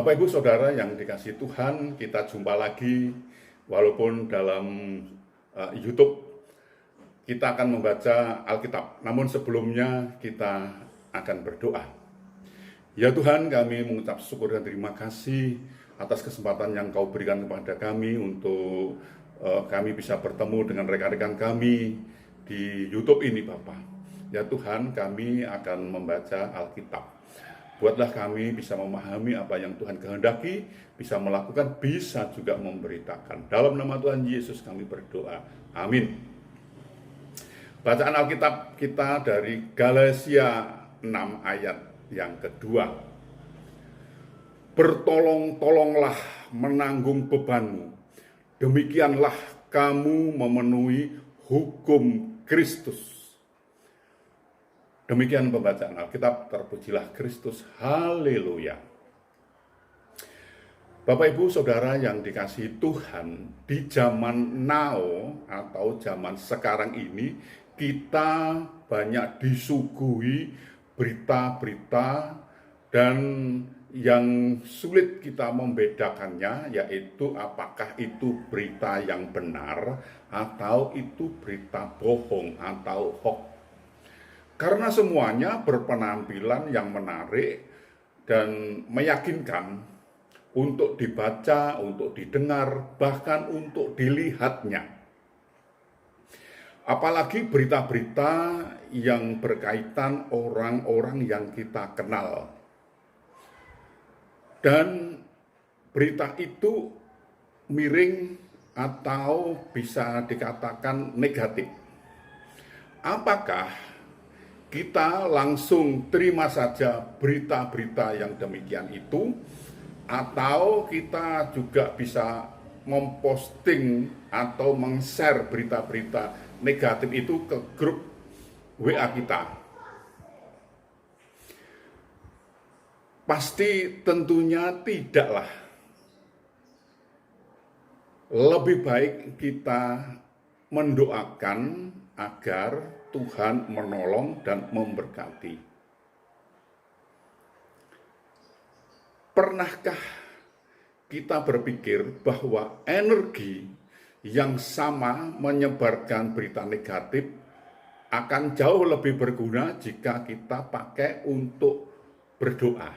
Bapak Ibu Saudara yang dikasihi Tuhan, kita jumpa lagi walaupun dalam YouTube kita akan membaca Alkitab. Namun sebelumnya kita akan berdoa. Ya Tuhan, kami mengucap syukur dan terima kasih atas kesempatan yang Kau berikan kepada kami untuk kami bisa bertemu dengan rekan-rekan kami di YouTube ini Bapak. Ya Tuhan, kami akan membaca Alkitab. Buatlah kami bisa memahami apa yang Tuhan kehendaki, bisa melakukan, bisa juga memberitakan. Dalam nama Tuhan Yesus kami berdoa. Amin. Bacaan Alkitab kita dari Galatia 6 ayat yang kedua. Bertolong-tolonglah menanggung bebanmu. Demikianlah kamu memenuhi hukum Kristus. Demikian pembacaan Alkitab, terpujilah Kristus, haleluya. Bapak Ibu Saudara yang dikasihi Tuhan, di zaman now atau zaman sekarang ini, kita banyak disuguhi berita-berita dan yang sulit kita membedakannya, yaitu apakah itu berita yang benar atau itu berita bohong atau hoax. Karena semuanya berpenampilan yang menarik dan meyakinkan untuk dibaca, untuk didengar, bahkan untuk dilihatnya. Apalagi berita-berita yang berkaitan orang-orang yang kita kenal. Dan berita itu miring atau bisa dikatakan negatif. Apakah kita langsung terima saja berita-berita yang demikian itu, atau kita juga bisa memposting atau meng-share berita-berita negatif itu ke grup WA kita? Pasti tentunya tidaklah. Lebih baik kita mendoakan agar Tuhan menolong dan memberkati. Pernahkah kita berpikir bahwa energi yang sama menyebarkan berita negatif akan jauh lebih berguna jika kita pakai untuk berdoa?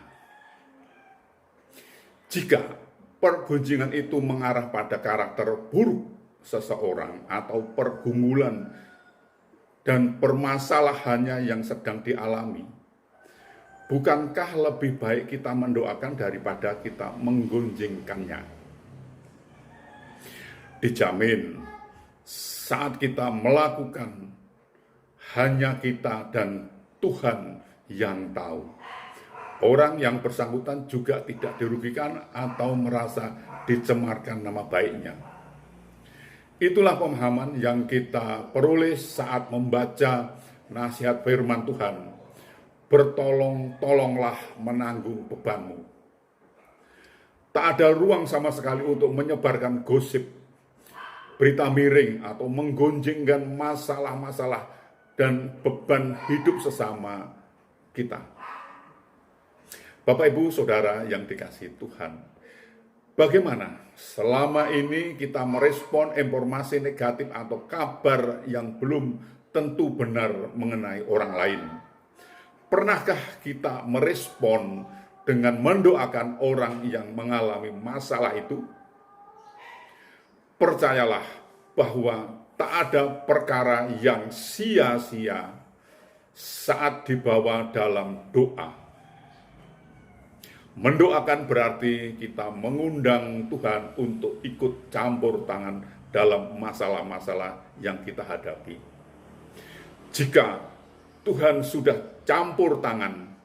Jika pergunjingan itu mengarah pada karakter buruk seseorang atau pergumulan dan permasalahannya yang sedang dialami, bukankah lebih baik kita mendoakan daripada kita menggunjingkannya? Dijamin saat kita melakukan, hanya kita dan Tuhan yang tahu. Orang yang bersangkutan juga tidak dirugikan atau merasa dicemarkan nama baiknya. Itulah pemahaman yang kita peroleh saat membaca nasihat firman Tuhan. Bertolong-tolonglah menanggung bebanmu. Tak ada ruang sama sekali untuk menyebarkan gosip, berita miring, atau menggonjingkan masalah-masalah dan beban hidup sesama kita. Bapak Ibu Saudara yang dikasihi Tuhan, bagaimana selama ini kita merespon informasi negatif atau kabar yang belum tentu benar mengenai orang lain? Pernahkah kita merespon dengan mendoakan orang yang mengalami masalah itu? Percayalah bahwa tak ada perkara yang sia-sia saat dibawa dalam doa. Mendoakan berarti kita mengundang Tuhan untuk ikut campur tangan dalam masalah-masalah yang kita hadapi. Jika Tuhan sudah campur tangan,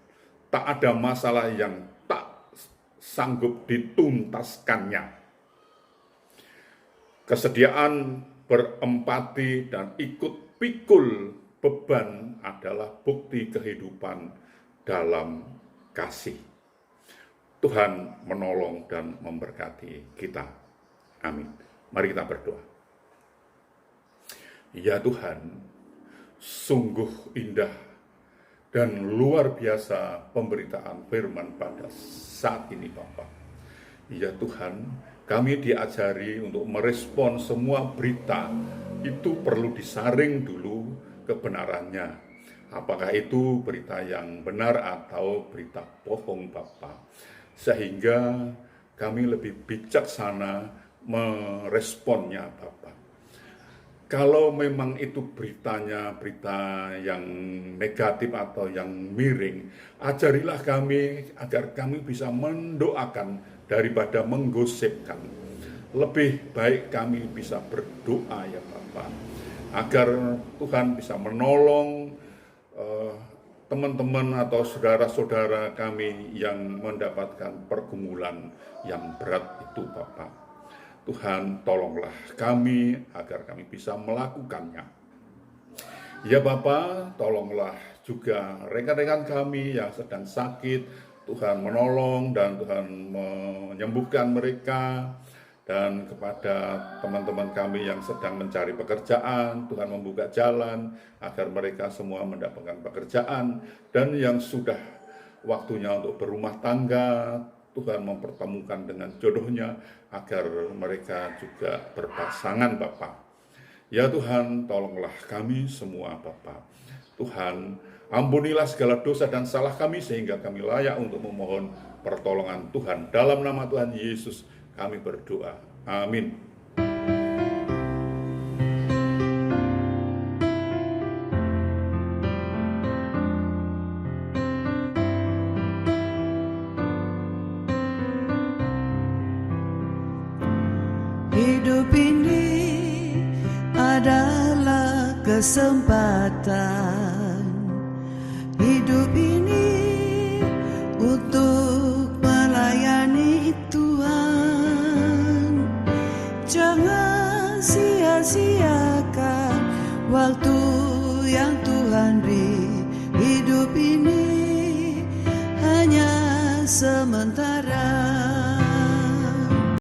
tak ada masalah yang tak sanggup dituntaskannya. Kesediaan berempati dan ikut pikul beban adalah bukti kehidupan dalam kasih. Tuhan menolong dan memberkati kita. Amin. Mari kita berdoa. Ya Tuhan, sungguh indah dan luar biasa pemberitaan firman pada saat ini Bapa. Ya Tuhan, kami diajari untuk merespon semua berita, itu perlu disaring dulu kebenarannya. Apakah itu berita yang benar atau berita bohong, Bapa. Sehingga kami lebih bijaksana meresponnya, Bapa. Kalau memang itu beritanya berita yang negatif atau yang miring, ajarilah kami agar kami bisa mendoakan daripada menggosipkan. Lebih baik kami bisa berdoa ya Bapak, agar Tuhan bisa menolong teman-teman atau saudara-saudara kami yang mendapatkan pergumulan yang berat itu Bapak. Tuhan tolonglah kami agar kami bisa melakukannya. Ya Bapak, tolonglah juga rekan-rekan kami yang sedang sakit, Tuhan menolong dan Tuhan menyembuhkan mereka. Dan kepada teman-teman kami yang sedang mencari pekerjaan, Tuhan membuka jalan agar mereka semua mendapatkan pekerjaan. Dan yang sudah waktunya untuk berumah tangga, Tuhan mempertemukan dengan jodohnya agar mereka juga berpasangan Bapak. Ya Tuhan, tolonglah kami semua Bapak. Tuhan, ampunilah segala dosa dan salah kami sehingga kami layak untuk memohon pertolongan Tuhan. Dalam nama Tuhan Yesus kami berdoa. Amin. Hidup ini adalah kesempatan. Hidup ini untuk melayani Tuhan. Jangan sia-siakan waktu yang Tuhan beri. Hidup ini hanya sementara.